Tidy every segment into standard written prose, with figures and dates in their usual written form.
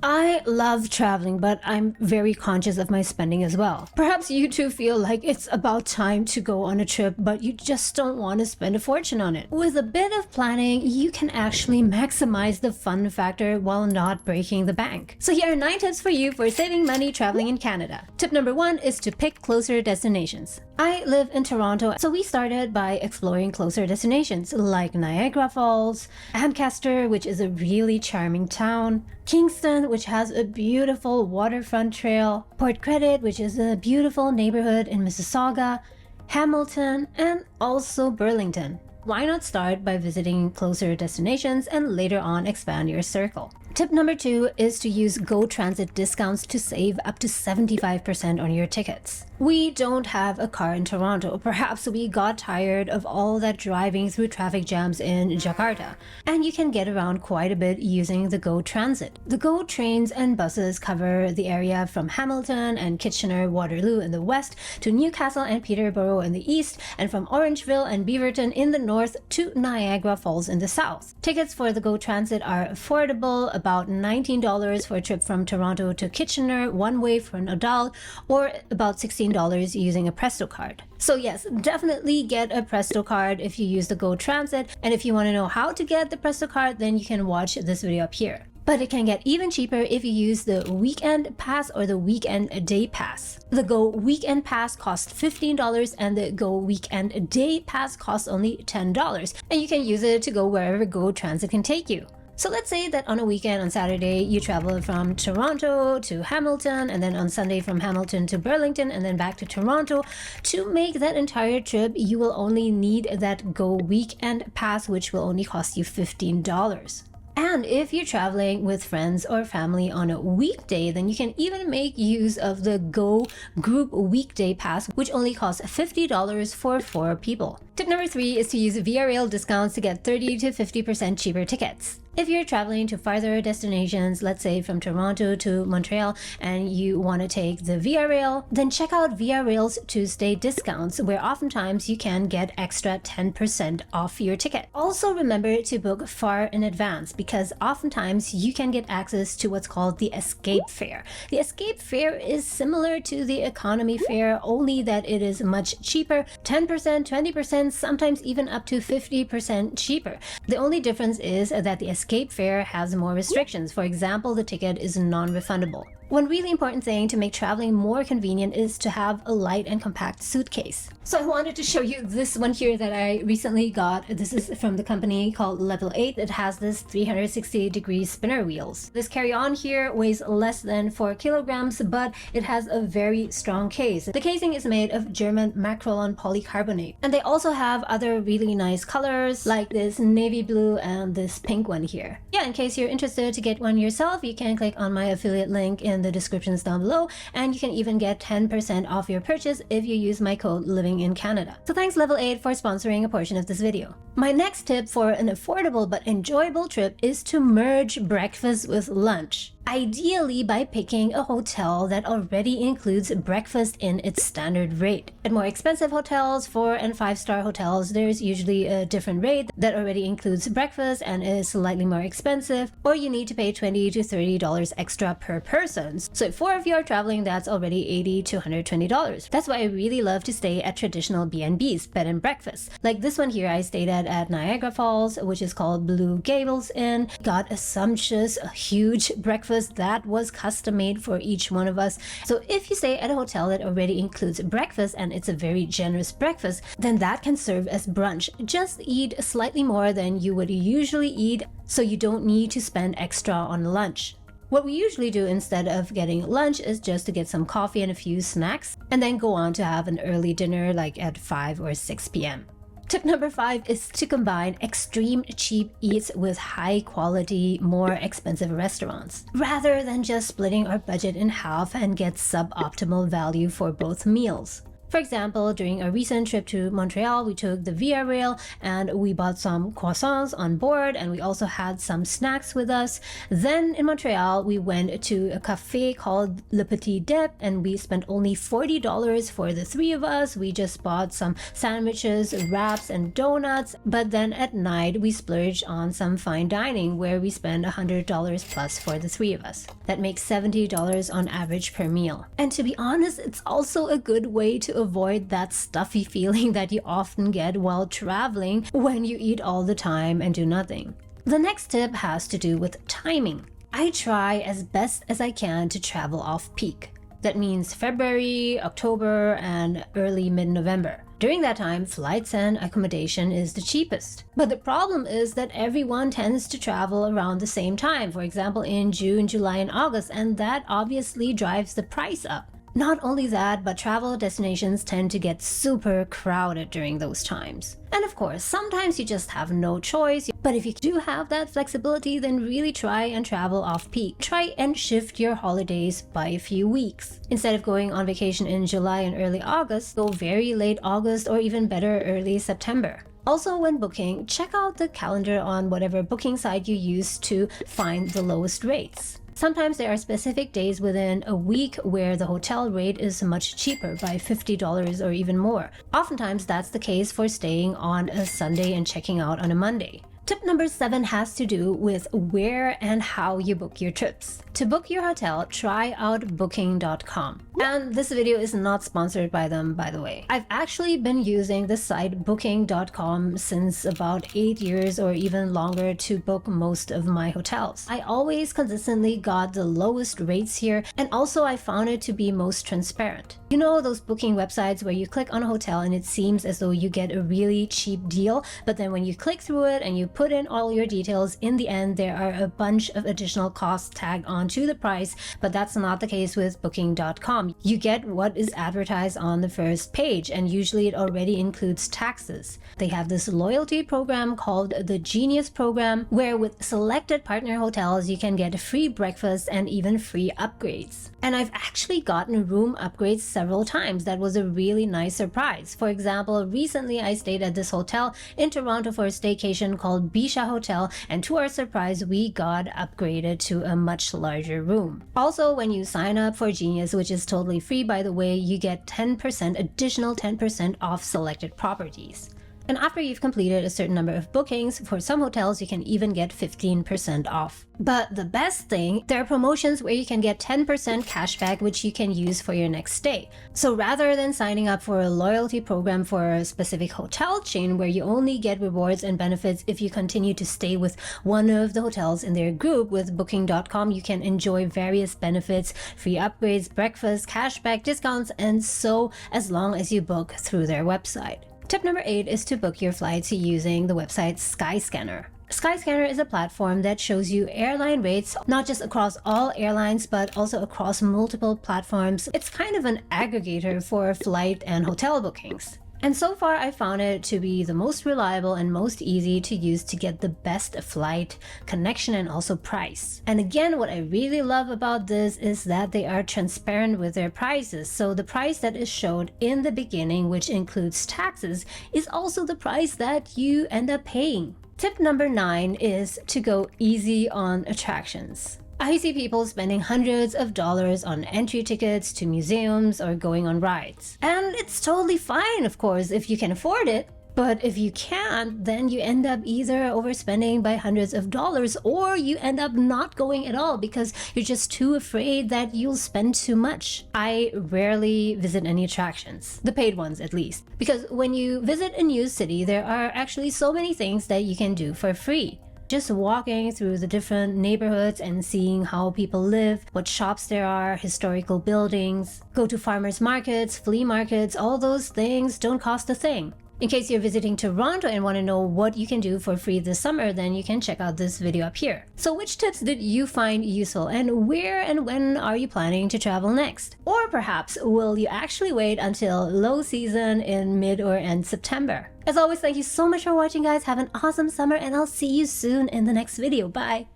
I love traveling, but I'm very conscious of my spending as well. Perhaps you too feel like it's about time to go on a trip, but you just don't want to spend a fortune on it. With a bit of planning, you can actually maximize the fun factor while not breaking the bank. So here are 9 tips for you for saving money traveling in Canada. Tip number 1 is to pick closer destinations. I live in Toronto, so we started by exploring closer destinations like Niagara Falls, Ancaster, which is a really charming town, Kingston, which has a beautiful waterfront trail, Port Credit, which is a beautiful neighborhood in Mississauga, Hamilton, and also Burlington. Why not start by visiting closer destinations and later on expand your circle? Tip number 2 is to use Go Transit discounts to save up to 75% on your tickets. We don't have a car in Toronto. Perhaps we got tired of all that driving through traffic jams in Jakarta, and you can get around quite a bit using the Go Transit. The Go trains and buses cover the area from Hamilton and Kitchener-Waterloo in the west to Newcastle and Peterborough in the east, and from Orangeville and Beaverton in the north to Niagara Falls in the south. Tickets for the Go Transit are affordable, about $19 for a trip from Toronto to Kitchener one way for an adult, or about $16 using a Presto card. So yes, definitely get a Presto card if you use the Go Transit, and if you want to know how to get the Presto card, then you can watch this video up here. But it can get even cheaper if you use the Weekend Pass or the Weekend Day Pass. The Go Weekend Pass costs $15 and the Go Weekend Day Pass costs only $10, and you can use it to go wherever Go Transit can take you. So let's say that on a weekend on Saturday, you travel from Toronto to Hamilton, and then on Sunday from Hamilton to Burlington, and then back to Toronto. To make that entire trip, you will only need that Go Weekend Pass, which will only cost you $15. And if you're traveling with friends or family on a weekday, then you can even make use of the Go Group Weekday Pass, which only costs $50 for 4 people. Tip number 3 is to use VRL discounts to get 30 to 50% cheaper tickets. If you're traveling to farther destinations, let's say from Toronto to Montreal, and you want to take the VRL, then check out VRL's Tuesday discounts, where oftentimes you can get extra 10% off your ticket. Also remember to book far in advance, because oftentimes you can get access to what's called the escape fare. The escape fare is similar to the economy fare, only that it is much cheaper, 10%, 20%, sometimes even up to 50% cheaper. The only difference is that the escape fare has more restrictions. For example, the ticket is non-refundable. One really important thing to make traveling more convenient is to have a light and compact suitcase. So I wanted to show you this one here that I recently got. This is from the company called Level 8. It has this 360-degree spinner wheels. This carry-on here weighs less than 4 kilograms, but it has a very strong case. The casing is made of German Macrolon polycarbonate. And they also have other really nice colors like this navy blue and this pink one here. Yeah, in case you're interested to get one yourself, you can click on my affiliate link in the descriptions down below, and you can even get 10% off your purchase if you use my code Living in Canada. So thanks Level 8 for sponsoring a portion of this video. My next tip for an affordable but enjoyable trip is to merge breakfast with lunch. Ideally by picking a hotel that already includes breakfast in its standard rate. At more expensive hotels, 4 and 5-star hotels, there's usually a different rate that already includes breakfast and is slightly more expensive, or you need to pay $20 to $30 extra per person. So if 4 of you are traveling, that's already $80 to $120. That's why I really love to stay at traditional B&Bs, bed and breakfast. Like this one here I stayed at Niagara Falls, which is called Blue Gables Inn. Got a sumptuous, huge breakfast that was custom made for each one of us. So if you stay at a hotel that already includes breakfast and it's a very generous breakfast, then that can serve as brunch. Just eat slightly more than you would usually eat, so you don't need to spend extra on lunch. What we usually do instead of getting lunch is just to get some coffee and a few snacks, and then go on to have an early dinner like at 5 or 6 p.m. Tip number 5 is to combine extreme cheap eats with high quality, more expensive restaurants, rather than just splitting our budget in half and get suboptimal value for both meals. For example, during a recent trip to Montreal, we took the Via Rail and we bought some croissants on board, and we also had some snacks with us. Then in Montreal, we went to a cafe called Le Petit Dep, and we spent only $40 for the three of us. We just bought some sandwiches, wraps, and donuts. But then at night, we splurged on some fine dining where we spent $100 plus for the three of us. That makes $70 on average per meal. And to be honest, it's also a good way to avoid that stuffy feeling that you often get while traveling when you eat all the time and do nothing. The next tip has to do with timing. I try as best as I can to travel off-peak. That means February, October, and early mid-November. During that time, flights and accommodation is the cheapest. But the problem is that everyone tends to travel around the same time, for example in June, July, and August, and that obviously drives the price up. Not only that, but travel destinations tend to get super crowded during those times. And of course, sometimes you just have no choice, but if you do have that flexibility, then really try and travel off-peak. Try and shift your holidays by a few weeks. Instead of going on vacation in July and early August, go very late August or even better, early September. Also, when booking, check out the calendar on whatever booking site you use to find the lowest rates. Sometimes there are specific days within a week where the hotel rate is much cheaper by $50 or even more. Oftentimes that's the case for staying on a Sunday and checking out on a Monday. Tip number 7 has to do with where and how you book your trips. To book your hotel, try out Booking.com. And this video is not sponsored by them, by the way. I've actually been using the site Booking.com since about 8 years or even longer to book most of my hotels. I always consistently got the lowest rates here, and also I found it to be most transparent. You know those booking websites where you click on a hotel and it seems as though you get a really cheap deal, but then when you click through it and you put in all your details, in the end there are a bunch of additional costs tagged onto the price, but that's not the case with Booking.com. You get what is advertised on the first page, and usually it already includes taxes. They have this loyalty program called the Genius Program, where with selected partner hotels you can get free breakfast and even free upgrades. And I've actually gotten room upgrades several times. That was a really nice surprise. For example, recently I stayed at this hotel in Toronto for a staycation called Bisha Hotel, and to our surprise we got upgraded to a much larger room. Also, when you sign up for Genius, which is totally free by the way, you get 10% additional 10% off selected properties. And after you've completed a certain number of bookings, for some hotels you can even get 15% off. But the best thing, there are promotions where you can get 10% cashback which you can use for your next stay. So rather than signing up for a loyalty program for a specific hotel chain where you only get rewards and benefits if you continue to stay with one of the hotels in their group, with Booking.com you can enjoy various benefits, free upgrades, breakfast, cashback, discounts, and so as long as you book through their website. Tip number 8 is to book your flights using the website SkyScanner. SkyScanner is a platform that shows you airline rates, not just across all airlines, but also across multiple platforms. It's kind of an aggregator for flight and hotel bookings. And so far I found it to be the most reliable and most easy to use to get the best flight, connection, and also price. And again, what I really love about this is that they are transparent with their prices. So the price that is showed in the beginning, which includes taxes, is also the price that you end up paying. Tip number 9 is to go easy on attractions. I see people spending hundreds of dollars on entry tickets to museums or going on rides. And it's totally fine, of course, if you can afford it. But if you can't, then you end up either overspending by hundreds of dollars, or you end up not going at all because you're just too afraid that you'll spend too much. I rarely visit any attractions, the paid ones at least, because when you visit a new city, there are actually so many things that you can do for free. Just walking through the different neighborhoods and seeing how people live, what shops there are, historical buildings, go to farmers markets, flea markets, all those things don't cost a thing. In case you're visiting Toronto and want to know what you can do for free this summer, then you can check out this video up here. So which tips did you find useful, and where and when are you planning to travel next? Or perhaps will you actually wait until low season in mid or end September? As always, thank you so much for watching, guys. Have an awesome summer, and I'll see you soon in the next video. Bye!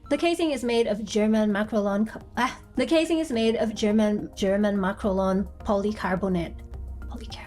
The casing is made of German macrolon polycarbonate. Holy cow.